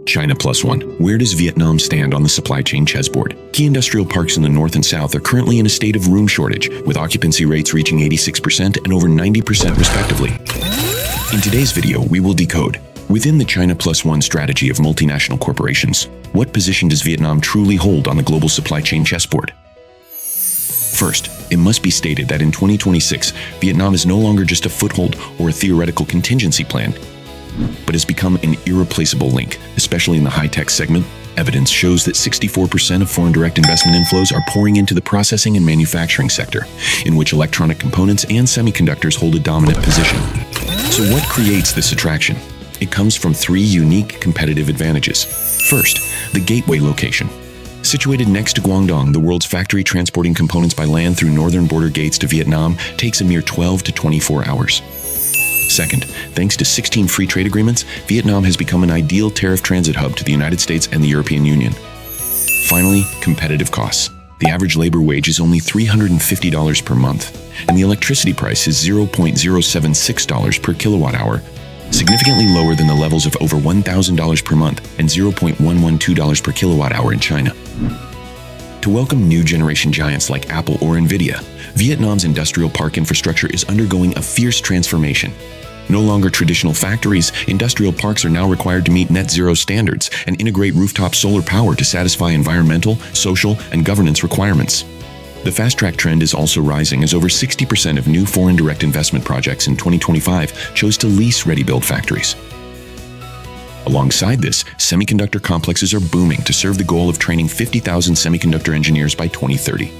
China plus one. Where does Vietnam stand on the supply chain chessboard? Key industrial parks in the north and south are currently in a state of room shortage, with occupancy rates reaching 86% and over 90% respectively. In today's video, we will decode, within the China plus one strategy of multinational corporations, what position does Vietnam truly hold on the global supply chain chessboard? First, it must be stated that in 2026, Vietnam is no longer just a foothold or a theoretical contingency plan, but has become an irreplaceable link, especially in the high-tech segment. Evidence shows that 64% of foreign direct investment inflows are pouring into the processing and manufacturing sector, in which electronic components and semiconductors hold a dominant position. So what creates this attraction? It comes from three unique competitive advantages. First, the gateway location. Situated next to Guangdong, the world's factory transporting components by land through northern border gates to Vietnam takes a mere 12 to 24 hours. Second, thanks to 16 free trade agreements, Vietnam has become an ideal tariff transit hub to the United States and the European Union. Finally, competitive costs. The average labor wage is only $350 per month, and the electricity price is $0.076 per kilowatt hour, significantly lower than the levels of over $1,000 per month and $0.112 per kilowatt hour in China. To welcome new generation giants like Apple or Nvidia, Vietnam's industrial park infrastructure is undergoing a fierce transformation. No longer traditional factories, industrial parks are now required to meet net zero standards and integrate rooftop solar power to satisfy environmental, social, and governance requirements. The fast-track trend is also rising as over 60% of new foreign direct investment projects in 2025 chose to lease ready-built factories. Alongside this, semiconductor complexes are booming to serve the goal of training 50,000 semiconductor engineers by 2030.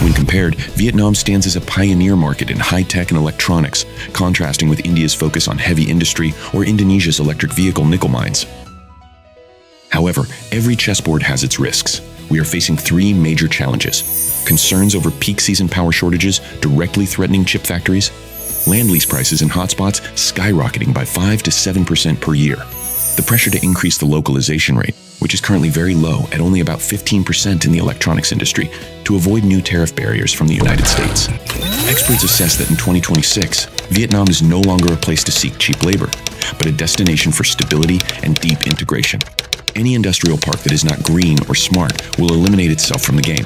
When compared, Vietnam stands as a pioneer market in high-tech and electronics, contrasting with India's focus on heavy industry or Indonesia's electric vehicle nickel mines. However, every chessboard has its risks. We are facing three major challenges: concerns over peak season power shortages directly threatening chip factories, land lease prices in hotspots skyrocketing by 5 to 7% per year, the pressure to increase the localization rate, which is currently very low at only about 15% in the electronics industry, to avoid new tariff barriers from the United States. Experts assess that in 2026, Vietnam is no longer a place to seek cheap labor, but a destination for stability and deep integration. Any industrial park that is not green or smart will eliminate itself from the game.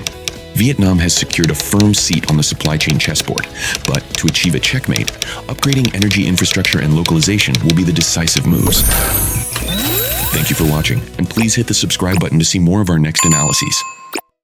Vietnam has secured a firm seat on the supply chain chessboard, but to achieve a checkmate, upgrading energy infrastructure and localization will be the decisive moves. Thank you for watching, and please hit the subscribe button to see more of our next analyses.